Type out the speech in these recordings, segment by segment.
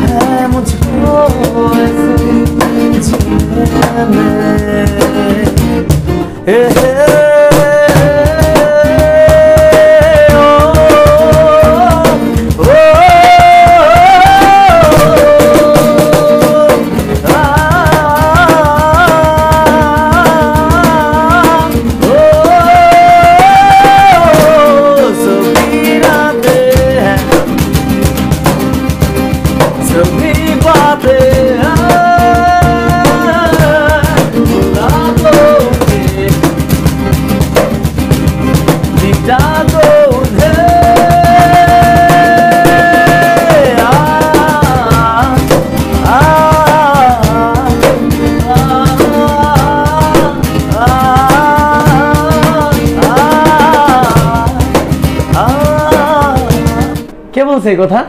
है मुझको ऐसे जीने में। কে বলছে এই কথা?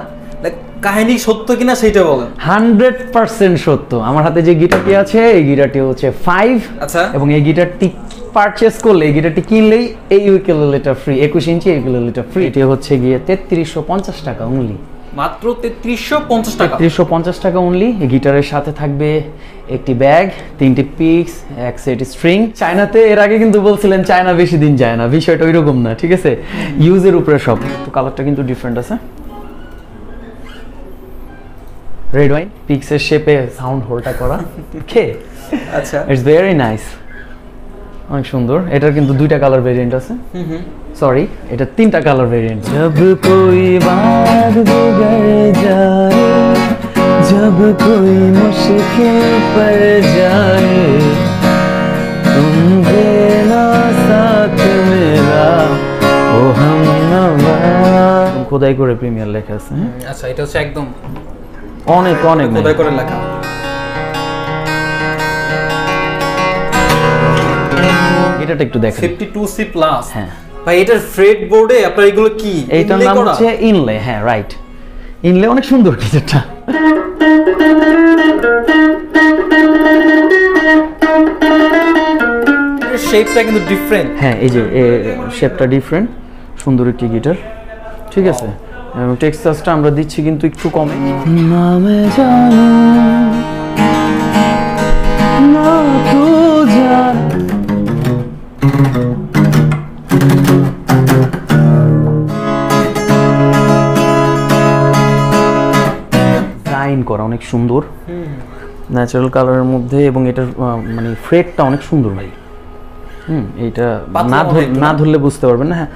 কাহিনী সত্য কিনা সেটা বলেন। 100% সত্য। আমার হাতে যে গিটারটি আছে এই গিটারটি হচ্ছে 5। আচ্ছা। এবং এই গিটারটি পারচেজ করলে, এই গিটারটি কিনলেই এই ইউকেলেলেটা ফ্রি, 21 ইঞ্চি ইউকেলেলেটা ফ্রি। এটি হচ্ছে গিয়ে 3350 টাকা অনলি। মাত্র 3350 টাকা। 3350 টাকা অনলি। এই গিটারের সাথে থাকবে একটি ব্যাগ, 3টি পিক্স, এক সেট স্ট্রিং। চায়নাতে এর আগে কিন্তু বলছিলেন চায়না বেশি দিন যায় না, বিষয়টা ওইরকম না, ঠিক আছে? ইউজের উপরে সব। তো কালারটা কিন্তু ডিফারেন্ট আছে। রেড ওয়াইন, পিক্সের শেপে সাউন্ড হোলটা করা। ওকে, আচ্ছা, ইটস ভেরি নাইস, অনেক সুন্দর। এটার কিন্তু 2টা কালার ভেরিয়েন্ট আছে। সরি, এটা 3টা কালার ভেরিয়েন্ট। জব কোই বাত বিগড় যায়, জব কোই মুশকিল পড় যায়, তুম দেনা সাথ মেরা ও হামনওয়া। খোদাই করে প্রিমিয়ার লেখা আছে। আচ্ছা, এটা হচ্ছে একদম অনেক অনেক খোদাই করে লেখা। এটা একটু দেখেন, 52C প্লাস। হ্যাঁ ভাই, এটার ফ্রেড বোর্ডে আপনার এগুলো কি? এইটার নাম হচ্ছে ইনলে। হ্যাঁ রাইট, ইনলে অনেক সুন্দর গিটারটা। এর শেপটা কিন্তু ডিফারেন্ট। হ্যাঁ, এই যে শেপটা ডিফারেন্ট, সুন্দর একটি গিটার, ঠিক আছে? এবং টেক্সাসটা আমরা দিচ্ছি কিন্তু একটু কমে। নামে জানো না তো জান, ডিজাইন করা অনেক সুন্দর, ন্যাচারাল কালারের মধ্যে। এবং এটার মানে ফ্রেটটা অনেক সুন্দর ভাই। এইটা না ধরলে বুঝতে পারবেন না। হ্যাঁ,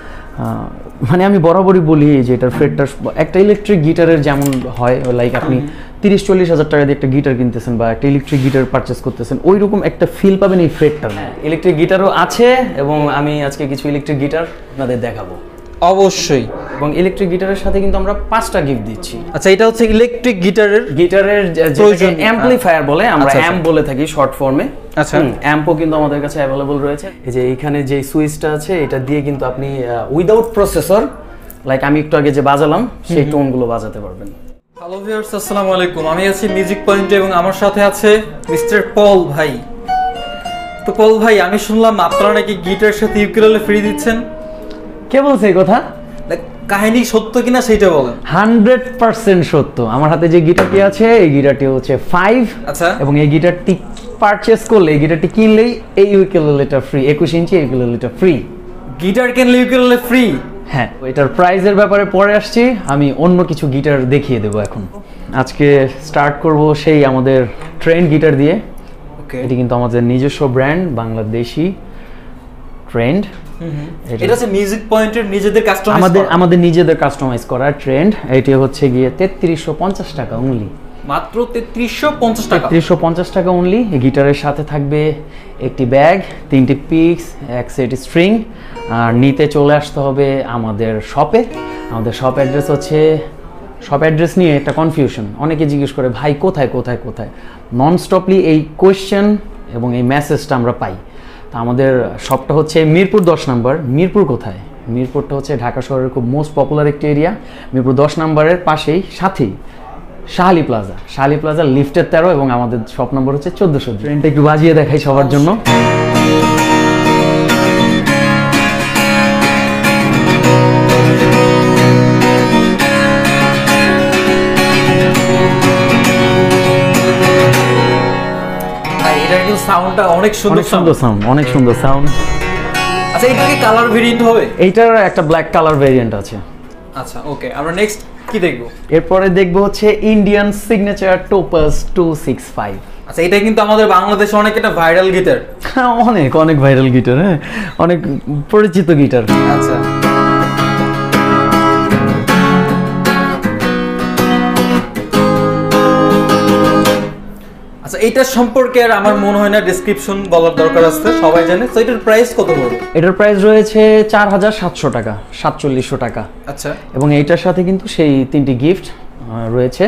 মানে আমি বরাবরই বলি যে এটার ফ্রেটটা একটা ইলেকট্রিক গিটারের যেমন হয়, লাইক আপনি 30-40 হাজার টাকা দিয়ে একটা গিটার কিনতেছেন বা একটা ইলেকট্রিক গিটার পারচেস করতেছেন, ওই রকম একটা ফিল পাবেন এই ফ্রেটটা। ইলেকট্রিক গিটারও আছে এবং আমি আজকে কিছু ইলেকট্রিক গিটার আপনাদের দেখাবো অবশ্যই। এবং ইলেকট্রিক গিটারের সাথে কিন্তু আমরা 5টা গিফট দিচ্ছি। আচ্ছা, এটা হচ্ছে ইলেকট্রিক গিটারের যেটাকে অ্যাম্পলিফায়ার বলে, আমরা অ্যাম্প বলে থাকি শর্ট ফর্মে। আচ্ছা, অ্যাম্পও কিন্তু আমাদের কাছে অ্যাভেলেবল রয়েছে। এই যে এইখানে যে সুইচটা আছে, এটা দিয়ে কিন্তু আপনি উইদাউট প্রসেসর, লাইক আমি একটু আগে যে বাজালাম সেই টোনগুলো বাজাতে পারবেন। হ্যালো ভিউয়ার্স, আসসালামু আলাইকুম। আমি আছি মিউজিক পয়েন্টে এবং আমার সাথে আছে মিস্টার পল ভাই। তো পল ভাই, আমি শুনলাম আপনারা নাকি গিটারের সাথে ইউকেলেলে ফ্রি দিচ্ছেন। কে বলছে এই কথা? কাহিনী সত্য কিনা সেটা বলেন। 100% সত্য। আমার হাতে যে গিটারটি আছে এই গিটারটি হচ্ছে 5। আচ্ছা। এবং এই গিটারটি পারচেজ করলে, এই গিটারটি কিনলেই এই ইউকেলেলেটা ফ্রি, 21 ইঞ্চি ইউকেলেলেটা ফ্রি। গিটার কিনলে ইউকেলেলে ফ্রি? হ্যাঁ। এটার প্রাইসের ব্যাপারে পরে আসছি, আমি অন্য কিছু গিটার দেখিয়ে দেবো এখন। আজকে স্টার্ট করব সেই আমাদের ট্রেন্ড গিটার দিয়ে। ওকে, এটি কিন্তু আমাদের নিজস্ব ব্র্যান্ড, বাংলাদেশি ট্রেন্ড। এটা হচ্ছে মিউজিক পয়েন্টের নিজেদের কাস্টমাইজ, আমাদের নিজেদের কাস্টমাইজ করা ট্রেন্ড। এটি হচ্ছে গিয়ে 3350 টাকা অনলি। মাত্র 3350 টাকা। 3350 টাকা অনলি। গিটারের সাথে থাকবে একটি ব্যাগ, 3টি পিক্স, এক সেট স্ট্রিং। আর নিতে চলে আসতে হবে আমাদের শপে। আমাদের শপ অ্যাড্রেস হচ্ছে, শপ অ্যাড্রেস নিয়ে একটা কনফিউশন, অনেকে জিজ্ঞেস করে ভাই কোথায় কোথায় কোথায়। নন স্টপলি এই কোয়েশ্চেন এবং এই মেসেজটা আমরা পাই। তো আমাদের শপটা হচ্ছে মিরপুর 10 নম্বর। মিরপুর কোথায়? মিরপুরটা হচ্ছে ঢাকা শহরের খুব মোস্ট পপুলার একটি এরিয়া। মিরপুর 10 নম্বরের পাশেই, সাথেই শাহালি প্লাজা। শাহালি প্লাজা লিফটের 13 এবং আমাদের শপ নম্বর হচ্ছে 1400। ট্রেনটা একটু বাজিয়ে দেখাই সবার জন্য। সাউন্ডটা অনেক সুন্দর অনেক সুন্দর সাউন্ড, অনেক সুন্দর সাউন্ড। আচ্ছা, এটা কি কালার ভেরিয়েন্ট হবে? এইটার একটা ব্ল্যাক কালার ভেরিয়েন্ট আছে। আচ্ছা, ওকে, আমরা নেক্সট কি দেখব? এরপরে দেখবো হচ্ছে ইন্ডিয়ান সিগনেচার টোপাস 265। আচ্ছা, এটা কিন্তু আমাদের বাংলাদেশে অনেক একটা ভাইরাল গিটার। অনেক অনেক ভাইরাল গিটার, হ্যাঁ, অনেক পরিচিত গিটার। আচ্ছা, আচ্ছা, এইটার সম্পর্কে আর আমার মনে হয় না ডেসক্রিপশন বলার দরকার আছে, সবাই জানে। তো এটার প্রাইস কত পড়বে? এটার প্রাইস রয়েছে 4700 টাকা, 4700 টাকা। আচ্ছা, এবং এইটার সাথে কিন্তু সেই 3টি গিফট রয়েছে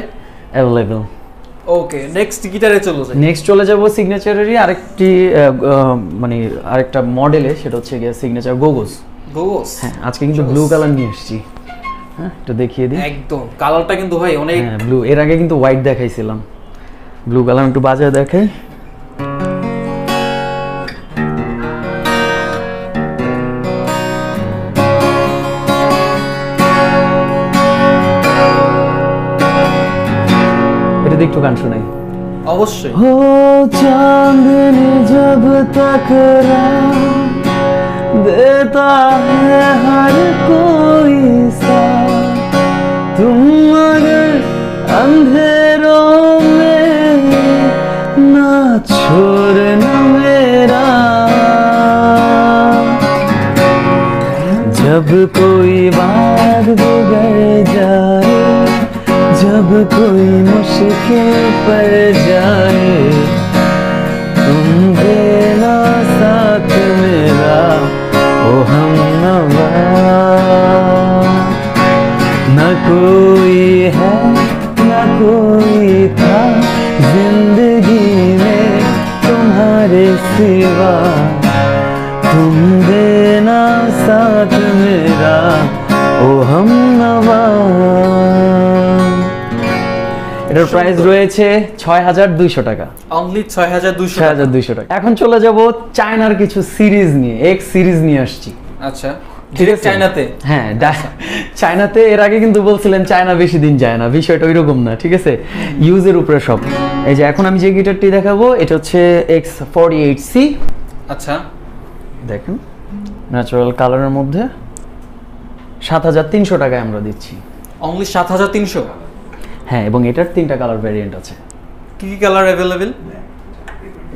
অ্যাভেলেবেল। ওকে, নেক্সট গিটারে চলে যাই। নেক্সট চলে যাব সিগনেচারেরই আরেকটি মানে আরেকটা মডেলে, সেটা হচ্ছে গিয়ে সিগনেচার গোগোস। গোগোস, হ্যাঁ, আজকে কিন্তু ব্লু কালার নিয়ে এসেছি। হ্যাঁ, একটু দেখিয়ে দিই। একদম কালারটা কিন্তু ভাই অনেক। হ্যাঁ, ব্লু। এর আগে কিন্তু হোয়াইট দেখাইছিলাম, ব্লু কালার একটু বাজায় দেখাই। এটা একটু গান শোনাই। অবশ্যই। हो चांदनी जब टकराए देता है हर कोई साथ, तुम अगर अंधेरों में ना छोड़ना मेरा, जब कोई बात बिगड़ जाए, जब कोई मुश्किल पड़ जाए, तुम देना साथ मेरा ओ हमनवा, न कोई है न कोई था जिंदगी में तुम्हारे सिवा, तुम देना साथ मेरा ओ हमनवा। এটার প্রাইস রয়েছে 6200 টাকা, অনলি 6200 টাকা। 6200 টাকা। এখন চলে যাব চায়নার কিছু সিরিজ নিয়ে, এক্স সিরিজ নিয়ে আসছি। আচ্ছা, ডিরেক্ট চায়নাতে? হ্যাঁ, চায়নাতে। এর আগে কিন্তু বলছিলেন চায়না বেশি দিন যায় না, বিষয়টা ওইরকম না, ঠিক আছে, ইউজের উপরে সব। এই যে এখন আমি যে গিটারটি দেখাবো এটা হচ্ছে X48C। আচ্ছা, দেখেন ন্যাচারাল কালারের মধ্যে 7300 টাকায় আমরা দিচ্ছি। অনলি 7300? হ্যাঁ, এবং এটার 3টা কালার ভেরিয়েন্ট আছে। কি কি কালার अवेलेबल?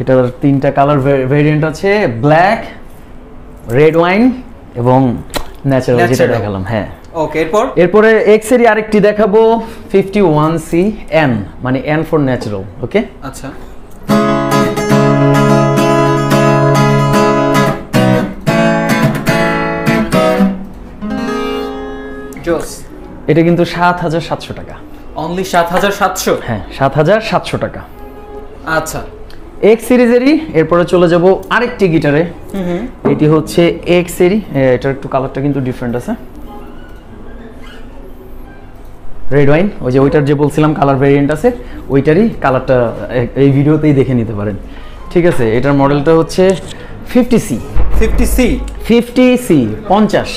এটার 3টা কালার ভেরিয়েন্ট আছে, ব্ল্যাক, রেড ওয়াইন এবং ন্যাচারাল, যেটা দেখালাম। হ্যাঁ, ওকে, এরপরে এক্স এরই আরেকটি দেখাবো 51C N, মানে N ফর ন্যাচারাল। ওকে, আচ্ছা, জোস। এটা কিন্তু 7700 টাকা। অনলি 7700? হ্যাঁ, 7700 টাকা। আচ্ছা, এক্স সিরিজেরই। এরপরে চলে যাব আরেকটি গিটারে। এটি হচ্ছে এক্স এরই, এটার একটু কালারটা কিন্তু ডিফারেন্ট আছে, রেড ওয়াইন। ওই যে ওইটার যে বলছিলাম কালার ভেরিয়েন্ট আছে, ওইটারই কালারটা এই ভিডিওতেই দেখে নিতে পারেন, ঠিক আছে। এটার মডেলটা হচ্ছে 50C। 50C? 50C 50।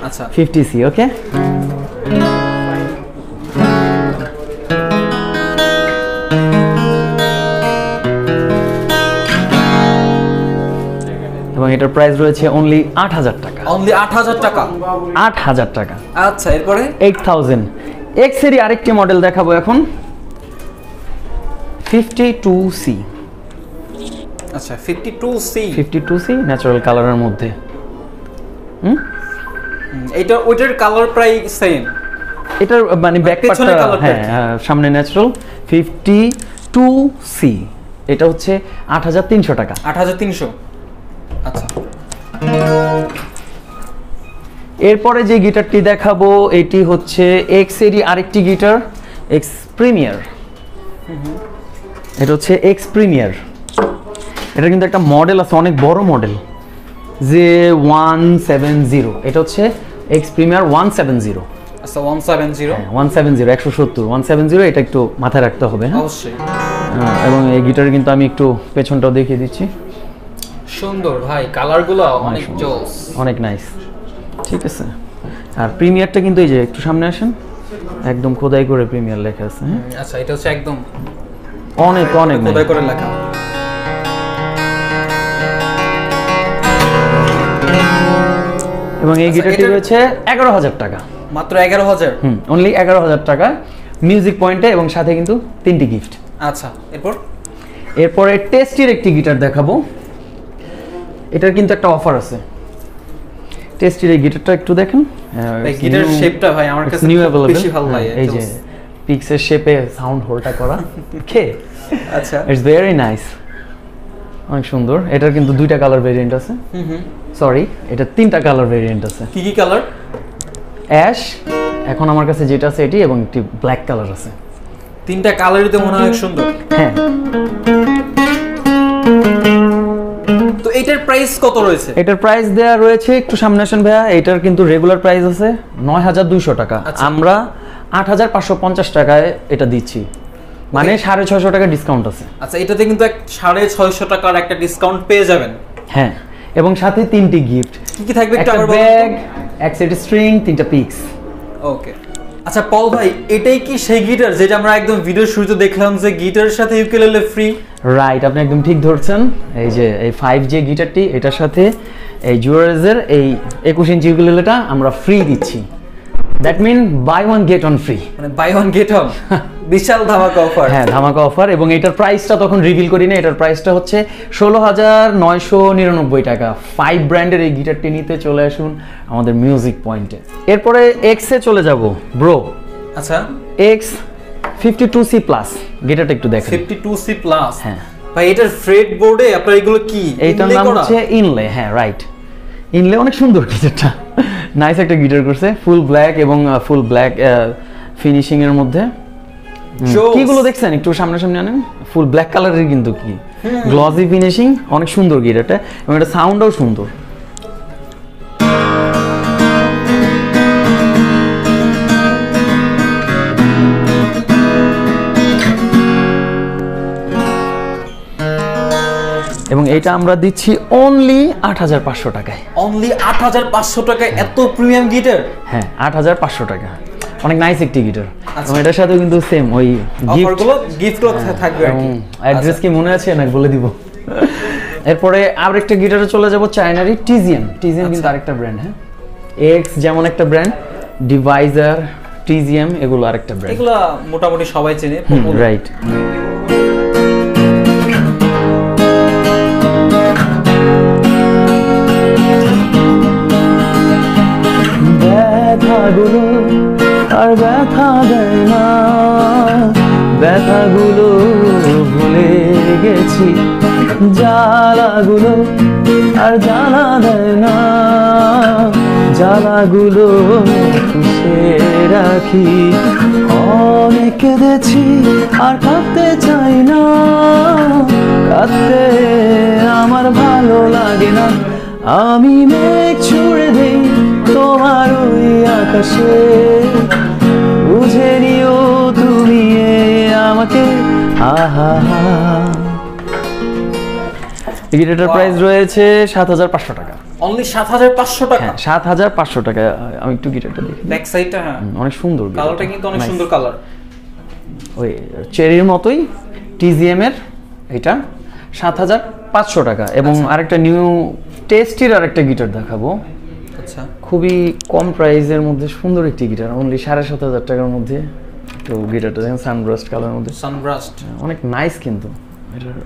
আচ্ছা, 50C। ওকে, এবং এটার প্রাইস রয়েছে অনলি 8000 টাকা। অনলি 8000 টাকা? 8000 টাকা। আচ্ছা, এরপরে 8000 এক্স এরই আরেকটি মডেল দেখাবো এখন, 52C। আচ্ছা, 52C ন্যাচারাল কালারের মধ্যে। এটা ওইটার কালার প্রায় সেম? এটার মানে ব্যাক পার্টটা, হ্যাঁ, সামনে ন্যাচারাল। 52C, এটা হচ্ছে 8300 টাকা। 8300? আচ্ছা, এরপরে যে গিটারটি দেখাবো এটি হচ্ছে এক্স এরই আরেকটি গিটার, এক্স প্রিমিয়ার। এটা হচ্ছে এক্স প্রিমিয়ার। এটা কিন্তু একটা মডেল আছে, অনেক বড় মডেল, যে 170। এটা হচ্ছে এক্স প্রিমিয়ার 170। আচ্ছা, 170? 170, 170, 170। এটা একটু মাথায় রাখতে হবে। হ্যাঁ, অবশ্যই। এবং এই গিটারে কিন্তু আমি একটু পেছনটাও দেখিয়ে দিচ্ছি। সুন্দর ভাই, কালারগুলো অনেক জোস, অনেক নাইস, ঠিক আছে। আর প্রিমিয়ারটা কিন্তু এই যে একটু সামনে আসেন, একদম খোদাই করে প্রিমিয়ার লেখা আছে। হ্যাঁ, আচ্ছা, এটা হচ্ছে একদম অনেক অনেক খোদাই করে লেখা। এবং এই আচ্ছা, গিটারটি এটার- রয়েছে 11,000 টাকা। মাত্র 11,000। অনলি 11,000 টাকা মিউজিক পয়েন্টে, এবং সাথে কিন্তু 3টি গিফট। আচ্ছা, এরপর এরপরে টেস্টির একটি গিটার দেখাবো। এটার কিন্তু একটা অফার আছে। টেস্টির এই গিটারটা একটু দেখেন। গিটারের শেপটা ভাই আমার কাছে নিউ খুব অ্যাভেলেবল। বেশি ভালো লাগে। এই যে পিক্সের শেপে সাউন্ড হোলটা করা। ওকে, আচ্ছা, ইটস ভেরি নাইস, অনেক সুন্দর। এটার কিন্তু 2টা কালার ভেরিয়েন্ট আছে। সরি, এটা 3টা কালার ভেরিয়েন্ট আছে। কি কি কালার? অ্যাশ, এখন আমার কাছে যেটা আছে এটি, এবং একটি ব্ল্যাক কালার আছে। 3টা কালারই তো মনে হয় অনেক সুন্দর। হ্যাঁ, তো এটার প্রাইস কত রয়েছে? এটার প্রাইস দেয়া রয়েছে, একটু সামনে আসেন ভাইয়া। এটার কিন্তু রেগুলার প্রাইস আছে 9,200 টাকা। আচ্ছা। আমরা 8,550 টাকায় এটা দিচ্ছি, মানে 650 টাকা ডিসকাউন্ট আছে। আচ্ছা, এটাতে কিন্তু 650 টাকার একটা ডিসকাউন্ট পেয়ে যাবেন। হ্যাঁ, এবং সাথে 3টি গিফট। কি কি থাকবে একটু একটা আবার বলুন ব্যাগ, এক সেট স্ট্রিং, 3টা পিক্স। ওকে। আচ্ছা পল ভাই, এটাই কি সেই গিটার যেটা আমরা একদম ভিডিওর শুরুতে দেখলাম যে গিটারের সাথে ইউকেলেলে ফ্রি? রাইট, আপনি একদম ঠিক ধরছেন। এই যে এই 5J গিটারটি, এটার সাথে এই জুয়ারেজের এই 21 ইঞ্চি ইউকেলেলেটা আমরা ফ্রি দিচ্ছি। That mean buy one get one free, মানে বাই ওয়ান গেট ওয়ান, বিশাল ধামাকা অফার। হ্যাঁ, ধামাকা অফার। এবং এটার প্রাইসটা তখন রিভিল করি না। এটার প্রাইসটা হচ্ছে 16,999 টাকা। 5 ব্র্যান্ডের এই গিটারটি নিতে চলে আসুন আমাদের মিউজিক পয়েন্টে। এরপরে এক্স এ চলে যাব ব্রো। আচ্ছা, এক্স 52C প্লাস গিটারটা একটু দেখেন। 52C plus. হ্যাঁ ভাই, এটার ফ্রেড বোর্ডে আপনার এগুলো কি? এইটার নাম হচ্ছে ইনলে। হ্যাঁ রাইট, ইনলে অনেক সুন্দর গিটারটা, নাইস একটা গিটার করছে, ফুল ব্ল্যাক এবং ফুল ব্ল্যাক ফিনিশিং এর মধ্যে। কিগুলো দেখছেন একটু সামনে সামনে আনেন, ফুল ব্ল্যাক কালারের কিন্তু কি গ্লসি ফিনিশিং, অনেক সুন্দর গিটারটা, এবং এটা সাউন্ডটাও সুন্দর। এবং এটা আমরা দিচ্ছি অনলি 8,500 টাকায়। অনলি 8,500 টাকায় এত প্রিমিয়াম গিটার? হ্যাঁ, 8,500 টাকা, অনেক নাইস একটি গিটার। আচ্ছা। এবং এটার সাথে কিন্তু সেম ওই অফারগুলো গিফটও থাকবে আর কি। অ্যাড্রেস কি মনে আছে নাকি বলে দিব? এরপরে আরেকটা গিটারে চলে যাব, চায়নারি টিজিএম। টিজিএম কিন্তু আরেকটা ব্র্যান্ড। হ্যাঁ, এক্স যেমন একটা ব্র্যান্ড, ডিভাইজার, টিজিএম এগুলো আরেকটা ব্র্যান্ড। এগুলো মোটামুটি সবাই চেনে। রাইট। ব্যথাগুলো আর ব্যথা দেয় না, ব্যথাগুলো ভুলে গেছি, জ্বালাগুলো আর জ্বালা দেয় না, জ্বালাগুলো পুষে রাখি। অনেক কেঁদেছি আর কাঁদতে চাই না, কাঁদতে আমার ভালো লাগে না। আমি মেঘ ছুড়ে দেই তোমার ওই আকাশে, বুঝে নিও তুমি আমাকে। আহা, গিটারটার প্রাইস রয়েছে 7,500 টাকা। অনলি 7,500 টাকা? হ্যাঁ, 7,500 টাকা। আমি একটু গিটারটা দেখি, ব্যাক সাইডটা হ্যাঁ অনেক সুন্দর, কালারটা কিন্তু অনেক Nice. সুন্দর কালার। ওই চেরির মতোই টিজিএম এর এটা 7,500 টাকা। এবং আরেকটা নিউ টেস্টির আরেকটা গিটার দেখাবো। আচ্ছা, খুবই কম প্রাইসের মধ্যে সুন্দর একটি গিটার, অনলি 7,500 টাকার মধ্যে। তো গিটারটা দেখেন সানব্রাস্ট কালারের মধ্যে, সানব্রাস্ট অনেক নাইস কিন্তু এটার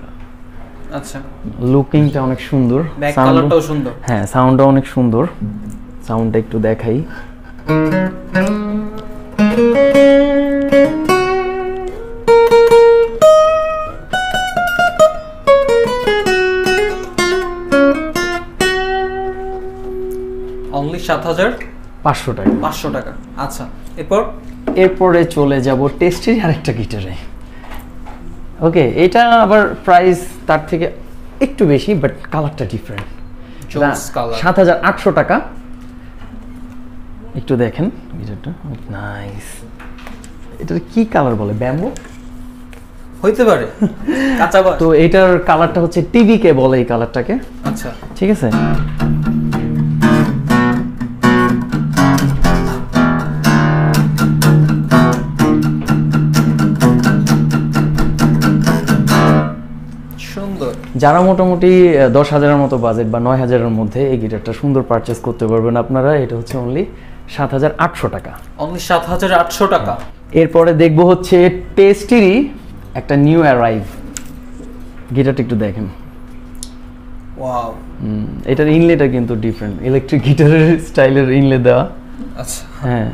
আচ্ছা, লুকিংটা অনেক সুন্দর, ব্যাক কালারটাও সুন্দর। হ্যাঁ, সাউন্ডটাও অনেক সুন্দর। সাউন্ডটা একটু দেখাই। অনলি 7,500 টাকা। 500 টাকা। আচ্ছা, এরপরে চলে যাব টেস্টির আরেকটা গিটারে। ওকে, এটা আবার প্রাইস তার থেকে একটু বেশি, বাট কালারটা ডিফারেন্ট। 7,800 টাকা। একটু দেখেন গিটারটা, নাইস। এটা কি কালার বলে? ব্যাম্বো হইতে পারে, কাঁচা বাস। তো এটার কালারটা হচ্ছে টিভিকে বলে এই কালারটাকে। আচ্ছা, ঠিক আছে। সুন্দর। যারা মোটামুটি 10,000-এর মতো বাজেট বা 9,000-এর মধ্যে এই গিটারটা সুন্দর পারচেজ করতে পারবেন আপনারা। এটা হচ্ছে অনলি 7,800 টাকা। অনলি 7,800 টাকা। এরপরে দেখবো হচ্ছে টেস্টিরই একটা নিউ অ্যারাইভ গিটারটা, একটু দেখেন। ওয়াও, এটার ইনলেটা কিন্তু ডিফারেন্ট, ইলেকট্রিক গিটারের স্টাইলের ইনলে দেওয়া। আচ্ছা, হ্যাঁ,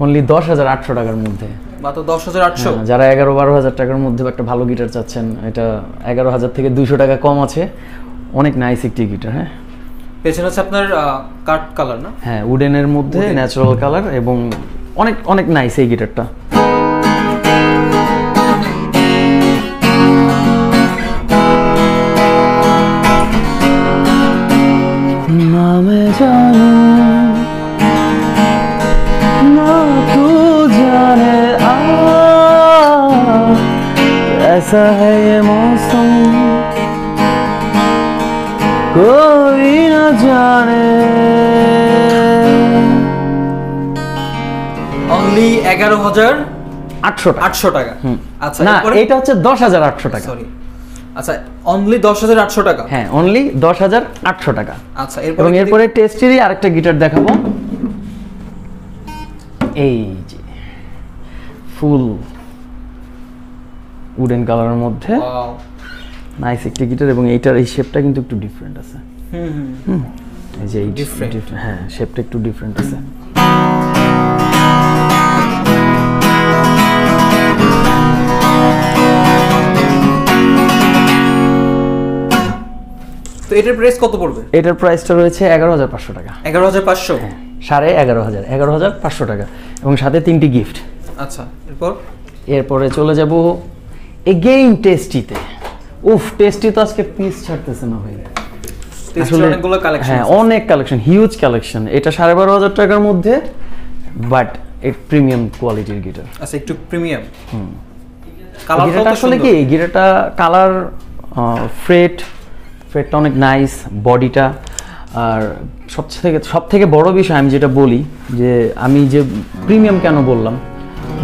অনলি 10,800 টাকার মধ্যে। মাত্র 10,800। যারা 11-12,000 টাকার মধ্যে একটা ভালো গিটার চাচ্ছেন, এটা 11,000 থেকে 200 টাকা কম আছে। অনেক নাইস একটি গিটার। হ্যাঁ, পেছনে হচ্ছে আপনার কাট কালার না? হ্যাঁ, উডেনের মধ্যে ন্যাচারাল কালার এবং অনেক অনেক নাইস এই গিটারটা। ना मैं जानूं ना तू जाने कैसा है ये मौसम कोई ना जाने। অনলি 11,800 টাকা। আচ্ছা, না, এটা হচ্ছে 10,800 টাকা। সরি, আচ্ছা, অনলি 10,800 টাকা। হ্যাঁ, অনলি 10,800 টাকা। আচ্ছা, এবং এরপরে টেস্টেরই আরেকটা গিটার দেখাবো। এই যে ফুল উডেন কালারের মধ্যে নাইস একটি গিটার, এবং এইটার এই শেপটা কিন্তু একটু ডিফারেন্ট আছে। এই যে ডিফারেন্ট, হ্যাঁ, শেপটা একটু ডিফারেন্ট আছে। তো এটার প্রাইস কত পড়বে? এটার প্রাইসটা রয়েছে 11,500 টাকা। 11,500? হ্যাঁ, 11,500 টাকা, এবং সাথে 3টি গিফট। আচ্ছা, এরপরে চলে যাব এগেইন টেস্টিতে। উফ, টেস্টি তো আজকে পিস ছাড়তেছে না ভাই। আসলে অনেকগুলো কালেকশন। হ্যাঁ, অনেক কালেকশন, হিউজ কালেকশন। এটা 12,500 টাকার মধ্যে, বাট এক প্রিমিয়াম কোয়ালিটির গিটার। আচ্ছা, একটু প্রিমিয়াম। গিটারটা আসলে কি, গিটারটা কালার, ফ্রেটটা অনেক নাইস, বডিটা। আর সব থেকে বড় বিষয় আমি যেটা বলি, যে আমি যে প্রিমিয়াম কেন বললাম,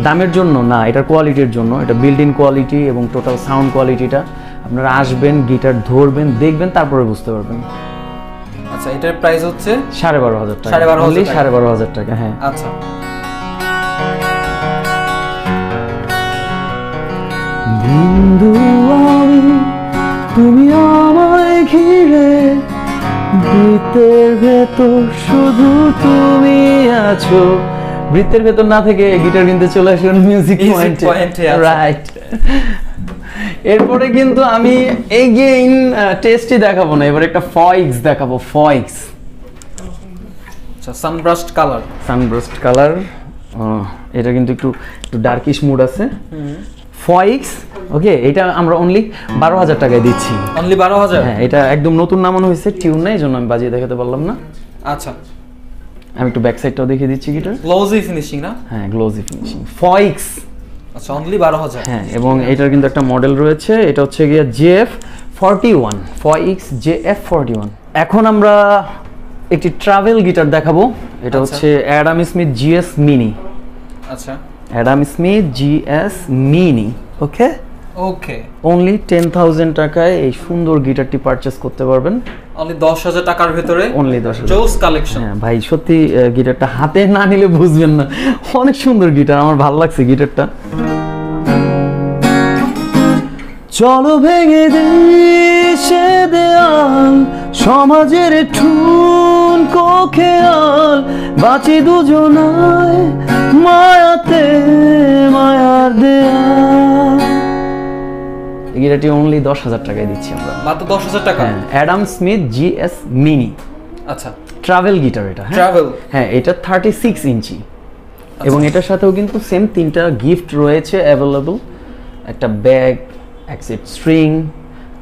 দামের জন্য না, এটার কোয়ালিটির জন্য। এটা বিল্ড ইন কোয়ালিটি এবং টোটাল সাউন্ড কোয়ালিটিটা, আপনারা আসবেন, গিটার ধরবেন, দেখবেন, তারপরে বুঝতে পারবেন। আচ্ছা, এটার প্রাইস হচ্ছে 12,500 টাকা। 12,500 টাকা। হ্যাঁ, আচ্ছা। বিন্দু আমি, তুমি আমায় ঘিরে, বৃত্তের ভেতর শুধু তুমি আছো। বৃত্তের ভেতর না থেকে গিটার কিনতে চলে আসুন মিউজিক পয়েন্টে। রাইট। এরপরে কিন্তু আমি এগেইন টেস্টই দেখাবো না, এবার একটা ফয়েক্স দেখাবো। ফয়েক্স, আচ্ছা, সানব্রাস্ট কালার। এটা কিন্তু একটু ডার্কিশ মুড আছে। ফয়েক্স, ওকে। এটা আমরা অনলি 12,000 টাকায় দিচ্ছি। অনলি 12,000? হ্যাঁ, এটা একদম নতুন নামানো হয়েছে, টিউন নাই, জন্য আমি বাজিয়ে দেখাতে পারলাম না। আচ্ছা, আমি একটু ব্যাক সাইডটাও দেখিয়ে দিচ্ছি গিটার। গ্লোজি ফিনিশিং না? হ্যাঁ, গ্লোজি ফিনিশিং। ফয়েক্স। আচ্ছা, অনলি 12,000। হ্যাঁ, এবং এটার কিন্তু একটা মডেল রয়েছে, এটা হচ্ছে গিয়ে JF41, ফয়েক্স JF41। এখন আমরা একটি ট্রাভেল গিটার দেখাবো। এটা হচ্ছে অ্যাডাম স্মিথ GS মিনি। আচ্ছা, অ্যাডাম স্মিথ GS মিনি। ওকে, অনলি 10,000 টাকায় এই সুন্দর গিটারটি পারচেজ করতে পারবেন। অনলি 10,000 টাকার ভিতরে, অনলি 10,000। জোস কালেকশন। হ্যাঁ ভাই, সত্যি গিটারটা হাতে না নিলে বুঝবেন না, অনেক সুন্দর গিটার, আমার ভালো লাগছে গিটারটা। চলো ভেঙে দেশে দেয়াল, সমাজের ঠুনকো খেয়াল, বাঁচি দুজনায় মায়াতে, মায়ার দেয়াল। এই গিটারটি অনলি 10,000 টাকায় দিচ্ছি আমরা। মাত্র 10,000 টাকা? হ্যাঁ, অ্যাডাম স্মিথ GS মিনি। আচ্ছা, ট্রাভেল গিটার এটা। ট্রাভেল। হ্যাঁ, এটা 36 ইঞ্চি, এবং এটার সাথেও কিন্তু সেম 3টা গিফট রয়েছে অ্যাভেলেবল। একটা ব্যাগ, এক সেট স্ট্রিং,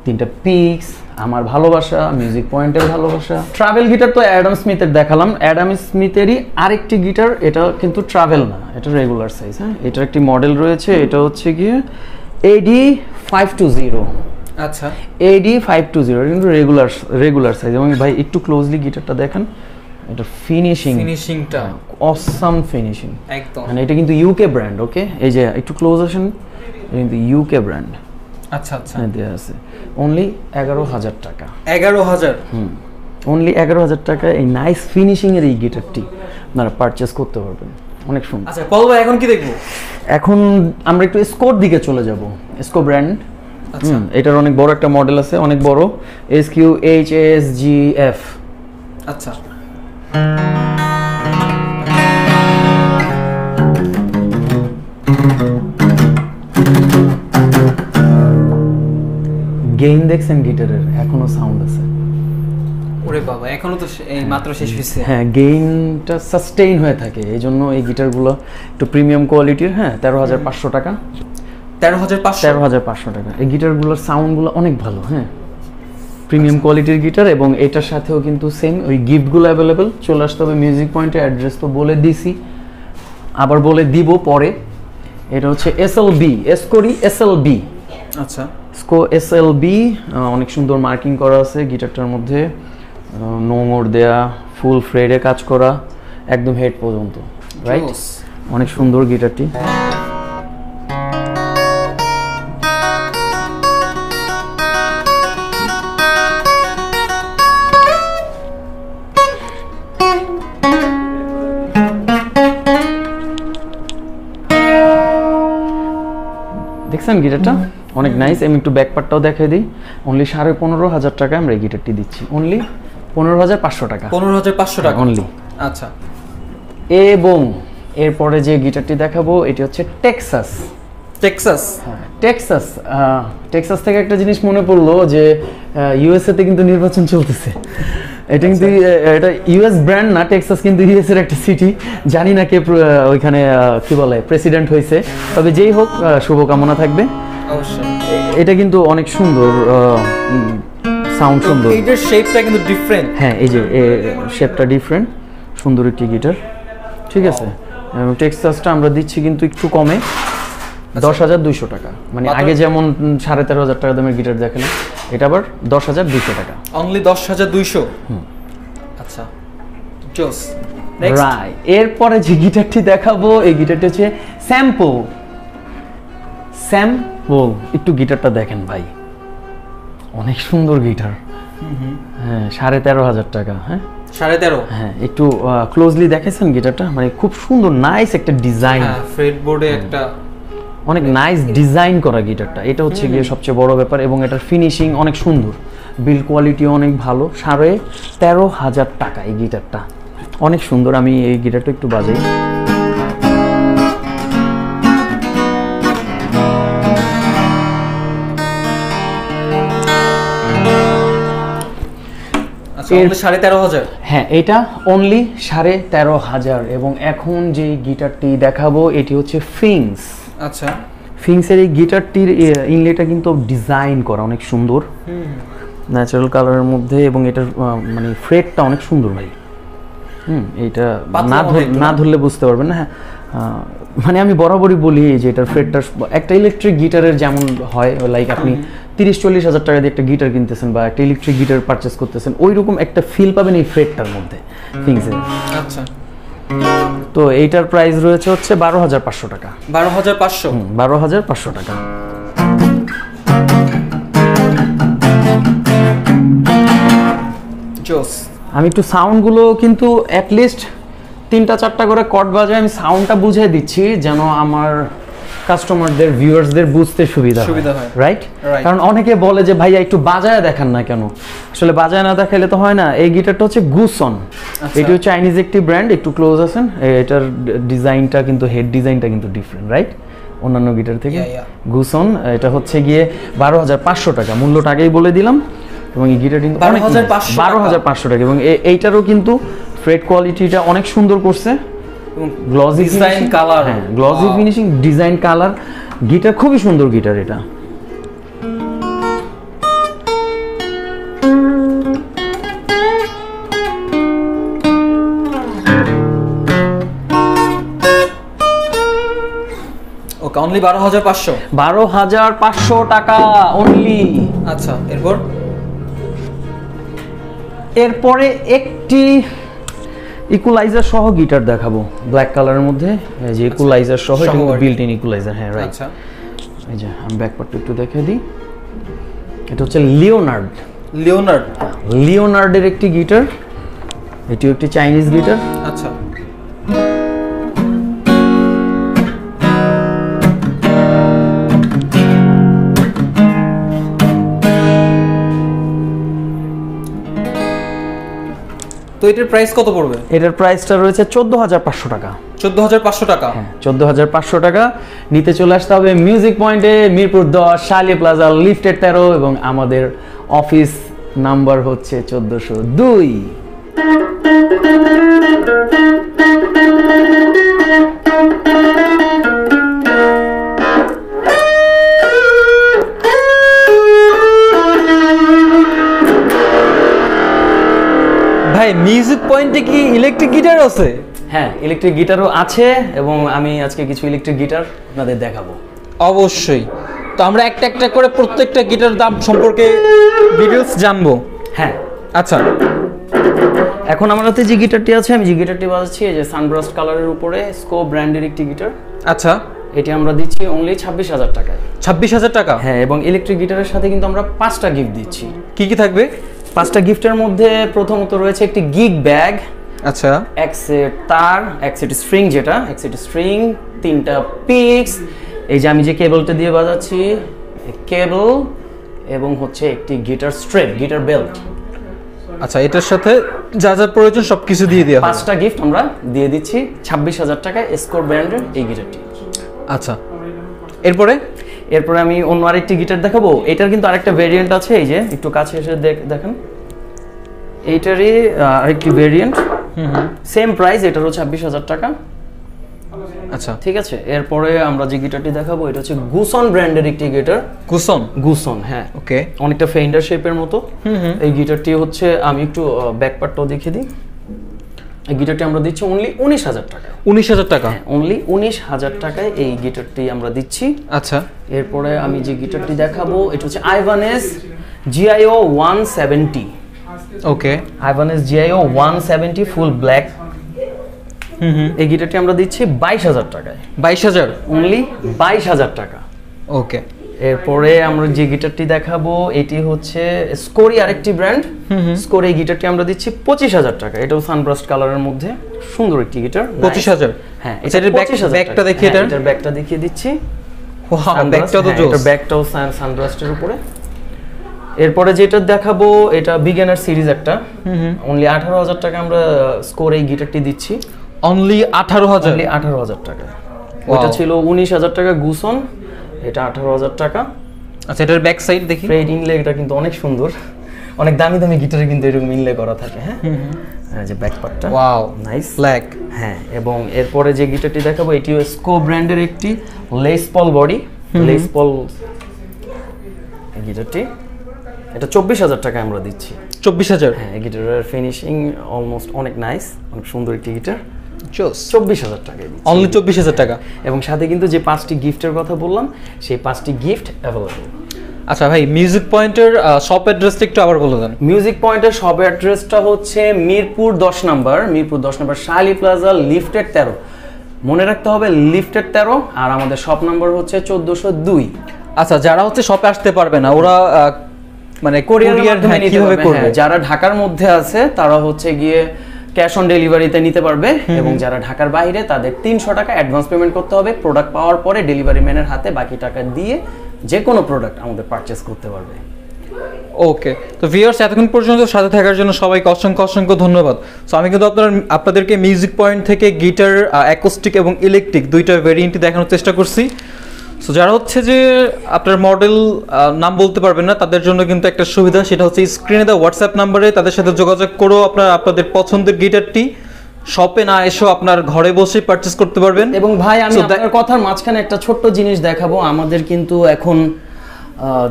3টা পিক্স, আমার ভালোবাসা, মিউজিক পয়েন্টের ভালোবাসা। ট্রাভেল গিটার তো অ্যাডাম স্মিথের দেখালাম, অ্যাডাম স্মিথেরই আরেকটি গিটার, এটা কিন্তু ট্রাভেল না, এটা রেগুলার সাইজ। হ্যাঁ, এটার একটি মডেল রয়েছে, এটা হচ্ছে গিয়ে AD520। আচ্ছা, AD520 কিন্তু রেগুলার সাইজ। এবং ভাই একটু ক্লোজলি গিটারটা দেখেন, এটা ফিনিশিংটা অসাম ফিনিশিং একদম। মানে এটা কিন্তু ইউকে ব্র্যান্ড। ওকে, এই যে একটু ক্লোজ আসেন, এটা কিন্তু ইউকে ব্র্যান্ড। আচ্ছা আচ্ছা, হ্যাঁ দেওয়া আছে। অনলি 11,000 টাকা। 11,000? অনলি 11,000 টাকা এই নাইস ফিনিশিং এর এই গিটারটি আপনারা পারচেজ করতে পারবেন, অনেক সুন্দর। আচ্ছা পল ভাই, এখন কি দেখবো? এখন আমরা একটু স্কোর দিকে চলে যাব। স্কো ব্র্যান্ড, এটার অনেক বড় একটা মডেল আছে, অনেক বড়, SQHSGF। আচ্ছা, গেইন দেখছেন গিটারের, এখনো সাউন্ড আছে। ওরে বাবা, এখনো তো এই মাত্র শেষ হয়েছে। হ্যাঁ, গেইনটা সাস্টেইন হয়ে থাকে, এই জন্য এই গিটারগুলো একটু প্রিমিয়াম কোয়ালিটির। হ্যাঁ, 13,500 টাকা। 13,500 টাকা। এই গিটারগুলোর সাউন্ডগুলো অনেক ভালো। হ্যাঁ, প্রিমিয়াম কোয়ালিটির গিটার, এবং এটার সাথেও কিন্তু সেম ওই গিফটগুলো অ্যাভেলেবেল। চলে আসতে হবে মিউজিক পয়েন্টে, অ্যাড্রেস তো বলে দিছি, আবার বলে দিব পরে। এটা হচ্ছে SLB, এসকোরি SLB। আচ্ছা, স্কো SLB, অনেক সুন্দর মার্কিং করা আছে গিটারটার মধ্যে, নোংর দেয়া, ফুল ফ্রেডে কাজ করা, একদম হেড পর্যন্ত, রাইট? অনেক সুন্দর গিটারটি। দেখছেন গিটারটা অনেক নাইস। আমি একটু ব্যাক পার্টটাও দেখাই দিই। অনলি 15,500 টাকা আমরা এই গিটারটি দিচ্ছি। অনলি 15,500 টাকা। 15,500 টাকা অনলি। আচ্ছা, এবং এরপরে যে গিটারটি দেখাবো এটি হচ্ছে টেক্সাস। টেক্সাস থেকে একটা জিনিস মনে পড়লো যে USA তে কিন্তু নির্বাচন চলতেছে। এটা কিন্তু এটা US ব্র্যান্ড না, টেক্সাস কিন্তু US এর একটা সিটি। জানি না কে ওইখানে কি বলে প্রেসিডেন্ট হয়েছে, তবে যেই হোক শুভকামনা থাকবে অবশ্যই। এটা কিন্তু অনেক সুন্দর, সাউন্ড সুন্দর। এইটার শেপটা কিন্তু ডিফারেন্ট। হ্যাঁ, এই যে শেপটা ডিফারেন্ট, সুন্দর একটি গিটার। ঠিক আছে, টেক্সাসটা আমরা দিচ্ছি কিন্তু একটু কমে, 10,200 টাকা। মানে আগে যেমন 13,500 টাকা দামের গিটার দেখালাম, এটা আবার 10,200 টাকা। অনলি 10,200। আচ্ছা, জোস। রাইট, এরপরে যে গিটারটি দেখাবো এই গিটারটি হচ্ছে স্যাম্পল। একটু গিটারটা দেখেন ভাই, অনেক সুন্দর গিটার। হ্যাঁ, 13,500 টাকা। হ্যাঁ, 13.5। হ্যাঁ, একটু ক্লোজলি দেখেছেন গিটারটা, মানে খুব সুন্দর নাইস একটা ডিজাইন। হ্যাঁ, ফ্রেটবোর্ডে একটা অনেক নাইস ডিজাইন করা গিটারটা, এটা হচ্ছে গিয়ে সবচেয়ে বড় ব্যাপার। এবং এটার ফিনিশিং অনেক সুন্দর, বিল্ড কোয়ালিটি অনেক ভালো। 13,500 টাকা এই গিটারটা, অনেক সুন্দর। আমি এই গিটারটা একটু বাজাই। আচ্ছা, 13,500। হ্যাঁ, এটা অনলি 13,500। এবং এখন যে গিটারটি দেখাবো এটি হচ্ছে ফিংস। আচ্ছা, ফিংসের এই গিটারটির ইনলেটা কিন্তু ডিজাইন করা অনেক সুন্দর, ন্যাচারাল কালারের মধ্যে। এবং এটার মানে ফ্রেটটা অনেক সুন্দর ভাই। এইটা না ধরলে বুঝতে পারবেন না। হ্যাঁ, মানে আমি বরাবরই বলি যে এটার ফ্রেটটা একটা ইলেকট্রিক গিটারের যেমন হয়, লাইক আপনি 30-40 হাজার টাকা দিয়ে একটা গিটার কিনতেছেন বা একটা ইলেকট্রিক গিটার পারচেস করতেছেন, ওই রকম একটা ফিল পাবেন এই ফ্রেটটার মধ্যে ফিংসের। আচ্ছা, তো এইটার প্রাইস রয়েছে হচ্ছে 12,500 টাকা। 12,500? 12,500 টাকা। জোস। আমি একটু সাউন্ডগুলো কিন্তু অ্যাটলিস্ট 3-4টা করে কর্ড বাজায় আমি সাউন্ডটা বুঝিয়ে দিচ্ছি, যেন আমার কাস্টমারদের ভিউয়ার্সদের বুঝতে সুবিধা হয়, রাইট? কারণ অনেকে বলে যে ভাইয়া একটু বাজায় দেখান না কেন। আসলে বাজায় না দেখাইলে তো হয় না। এই গিটারটা হচ্ছে গুসন, এটি হচ্ছে চাইনিজ একটি ব্র্যান্ড। একটু ক্লোজ আছেন, এটার ডিজাইনটা কিন্তু হেড ডিজাইনটা কিন্তু ডিফারেন্ট, রাইট, অন্যান্য গিটার থেকে। গুসন, এটা হচ্ছে গিয়ে 12,500 টাকা। মূল্যটা আগেই বলে দিলাম। এবং এই গিটার কিন্তু 12,500 টাকা। এবং এইটারও কিন্তু ফ্রেট কোয়ালিটিটা অনেক সুন্দর করছে, গ্লসি ডিজাইন কালার। হ্যাঁ, glossy finishing, design colour, guitar খুবই সুন্দর গিটার এটা। ওকে, অনলি 12,500। 12,500 টাকা অনলি। আচ্ছা, এরপরে একটি ইকুয়ালাইজার সহ গিটার দেখাবো ব্ল্যাক কালারের মধ্যে। এই যে ইকুয়ালাইজার সহ, এটা বিল্ট ইন ইকুয়ালাইজার। হ্যাঁ, রাইট। আচ্ছা, এই যে আমি ব্যাকপার্টটা একটু দেখে দিই। এটা হচ্ছে লিওনার্ডের একটি গিটার। এটিও একটি চাইনিজ গিটার। আচ্ছা, তো এটার প্রাইস কত পড়বে? এটার প্রাইসটা রয়েছে 14,500 টাকা। 14,500 টাকা? হ্যাঁ, 14,500 টাকা। নিতে চলে আসতে হবে মিউজিক পয়েন্টে, মিরপুর 10, শালি প্লাজা, লিফটেড 13 এবং আমাদের অফিস নাম্বার হচ্ছে 1402। ভাই মিউজিক পয়েন্টে কি ইলেকট্রিক গিটার আছে? হ্যাঁ, ইলেকট্রিক গিটারও আছে এবং আমি আজকে কিছু ইলেকট্রিক গিটার আপনাদের দেখাবো। অবশ্যই। তো আমরা একটা একটা করে প্রত্যেকটা গিটার দাম সম্পর্কে ডিটেইলস জানবো। হ্যাঁ, আচ্ছা। এখন আমার হাতে যে গিটারটি আছে, আমি যে গিটারটি বাজাচ্ছি, এই যে সানব্রাস্ট কালারের উপরে স্কোপ ব্র্যান্ডের একটি গিটার। আচ্ছা, এটি আমরা দিচ্ছি অনলি 26,000 টাকায়। 26,000 টাকা? হ্যাঁ, এবং ইলেকট্রিক গিটারের সাথে কিন্তু আমরা 5টা গিফট দিচ্ছি। কি কি থাকবে? 5টা গিফটের মধ্যে প্রথমত রয়েছে একটি গিগ ব্যাগ। আচ্ছা, এক সেট তার, এক সেট স্ট্রিং, যেটা এক সেট স্ট্রিং, 3টা পিক্স, এই যে আমি যে কেবলটা দিয়ে বাজাচ্ছি কেবল, এবং হচ্ছে একটি গিটার স্ট্রেপ, গিটার বেল্ট। আচ্ছা, এটার সাথে যা যা প্রয়োজন সবকিছু দিয়ে দেওয়া হবে। 5টা গিফট আমরা দিয়ে দিচ্ছি 26,000 টাকায় স্কোর ব্র্যান্ডের এই গিটারটি। আচ্ছা, এরপরে আমি অন্য আরেকটি গিটার দেখাবো। এটার কিন্তু আরেকটা ভেরিয়েন্ট আছে, এই যে একটু কাছে এসে দেখেন, এইটারই আরেকটি ভেরিয়েন্ট। সেম প্রাইস, এটারও 26,000 টাকা। আচ্ছা, ঠিক আছে। এরপরে আমরা যে গিটারটি দেখাবো এটা হচ্ছে গুসন ব্র্যান্ডের একটি গিটার। গুসন, হ্যাঁ, ওকে, অনেকটা ফেন্ডার শেপের মতো। এই গিটারটি হচ্ছে, আমি একটু ব্যাকপার্টটাও দেখিয়ে দিই। এই গিটারটি আমরা দিচ্ছি অনলি 19,000 টাকা। 19,000 টাকা? অনলি 19,000 টাকায় এই গিটারটি আমরা দিচ্ছি। আচ্ছা, এরপরে আমি যে গিটারটি দেখাবো এটা হচ্ছে আইভানেস GIO 170। ওকে, আইভানেস GIO 170 ফুল ব্ল্যাক। এই গিটারটি আমরা দিচ্ছি 22,000 টাকায়। 22,000? অনলি 22,000 টাকা। ওকে। এরপরে আমরা যে গিটারটি দেখাবো এটি হচ্ছে স্কোরি, আরেকটি ব্র্যান্ড। স্কোরি, এই গিটারটি আমরা দিচ্ছি 25,000 টাকা। এটাও সানব্রাস্ট কালারের মধ্যে সুন্দর একটি গিটার। 25,000? হ্যাঁ, এটার ব্যাকটা দেখিয়ে দেন। এটার ব্যাকটা দেখিয়ে দিচ্ছি। ওয়াও, ব্যাকটা তো জোস। এটার ব্যাকটাও সানব্রাস্টের উপরে। এরপরে যেটা দেখাবো এটা বিগিনার সিরিজ একটা। অনলি 18,000 টাকা আমরা স্কোর এই গিটারটি দিচ্ছি। অনলি 18,000? অনলি 18,000 টাকা। ওটা ছিল 19,000 টাকা গুসন, এটা 18,000 টাকা। আচ্ছা, এটার ব্যাক সাইড দেখি। ফ্রেড ইনলে, এটা কিন্তু অনেক সুন্দর। অনেক দামি দামি গিটারে কিন্তু এরকম ইনলে করা থাকে। হ্যাঁ, যে ব্যাক পার্টটা, ওয়াও, নাইস ব্ল্যাক। হ্যাঁ, এবং এরপরে যে গিটারটি দেখাবো এটিও স্কো ব্র্যান্ডের একটি লেস পল বডি, লেস পল গিটারটি। এটা 24,000 টাকা আমরা দিচ্ছি। 24,000? হ্যাঁ, এই গিটারের ফিনিশিং অলমোস্ট অনেক নাইস, অনেক সুন্দর একটি গিটার। 24,000 টাকায় দিচ্ছি। অনলি 24,000 টাকা? এবং সাথে কিন্তু যে 5টি গিফটের কথা বললাম সেই 5টি গিফট অ্যাভেলেবল। আচ্ছা ভাই, মিউজিক পয়েন্টের শপ অ্যাড্রেসটা একটু আবার বলে দেন। মিউজিক পয়েন্টের শপ অ্যাড্রেসটা হচ্ছে মিরপুর 10 নাম্বার, শালি প্লাজা, লিফটেড 13। মনে রাখতে হবে লিফটেড 13, আর আমাদের শপ নাম্বার হচ্ছে 1402। আচ্ছা, যারা হচ্ছে শপে আসতে পারবে না, ওরা মানে কোরিয়ার কিভাবে করবে? যারা ঢাকার মধ্যে আছে তারা হচ্ছে গিয়ে ক্যাশ অন ডেলিভারিতে নিতে পারবে, এবং যারা ঢাকার বাইরে তাদের 300 টাকা অ্যাডভান্স পেমেন্ট করতে হবে। প্রোডাক্ট পাওয়ার পরে ডেলিভারি ম্যানের হাতে বাকি টাকা দিয়ে যে কোনো প্রোডাক্ট আমাদের পারচেজ করতে পারবে। ওকে, তো ভিউয়ার্স, এতক্ষণ পর্যন্ত সাথে থাকার জন্য সবাইকে অসংখ্য ধন্যবাদ। সো আমি কিন্তু আপনাদেরকে মিউজিক পয়েন্ট থেকে গিটার অ্যাকোস্টিক এবং ইলেকট্রিক দুইটা ভেরিয়েন্টই দেখানোর চেষ্টা করছি। সো যারা হচ্ছে যে আপনার মডেল নাম বলতে পারবেন না, তাদের জন্য কিন্তু একটা সুবিধা, সেটা হচ্ছে স্ক্রিনে দেওয়া হোয়াটসঅ্যাপ নাম্বারে তাদের সাথে যোগাযোগ করেও আপনাদের পছন্দের গিটারটি শপে না এসেও আপনার ঘরে বসে পারচেজ করতে পারবেন। এবং ভাই, আমি আপনার কথার মাঝখানে একটা ছোট্ট জিনিস দেখাবো। আমাদের কিন্তু এখন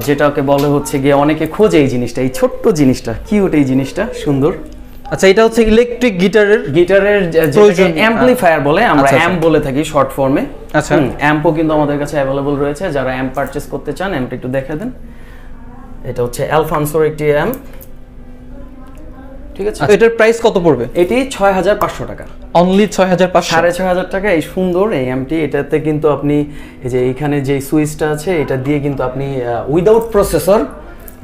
যেটাকে বলে হচ্ছে গিয়ে অনেকে খোঁজে এই জিনিসটা, এই ছোট্ট জিনিসটা, কিউট এই জিনিসটা, সুন্দর। আচ্ছা, এটা হচ্ছে ইলেকট্রিক গিটারের অ্যাম্পলিফায়ার বলে, আমরা অ্যাম্প বলে থাকি শর্ট ফর্মে। আচ্ছা, অ্যাম্পও কিন্তু আমাদের কাছে অ্যাভেলেবল রয়েছে। যারা অ্যাম্প পারচেজ করতে চান, অ্যাম্পটা একটু দেখে দেন। এটা হচ্ছে অ্যালফানসোর একটি অ্যাম্প। ঠিক আছে। এটার প্রাইস কত পড়বে? এটি 6500 টাকা, অনলি 6500। 6500 টাকা এই সুন্দর এই এমটি। এটাতে কিন্তু আপনি এই যে এইখানে যে সুইচটা আছে এটা দিয়ে কিন্তু আপনি উইদাউট প্রসেসর,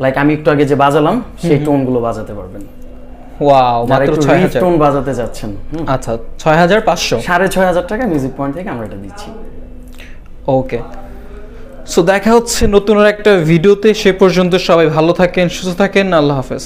লাইক আমি একটু আগে যে বাজালাম সেই টোনগুলো বাজাতে পারবেন। ওয়াও, মাত্র 6000 টোন বাজাতে যাচ্ছেন। আচ্ছা 6500। 6500 টাকা মিউজিক পয়েন্ট থেকে আমরা এটা দিচ্ছি। ওকে, সো দেখা হচ্ছে নতুন একটা ভিডিওতে। সে পর্যন্ত সবাই ভালো থাকেন, সুস্থ থাকেন, আল্লাহ হাফেজ।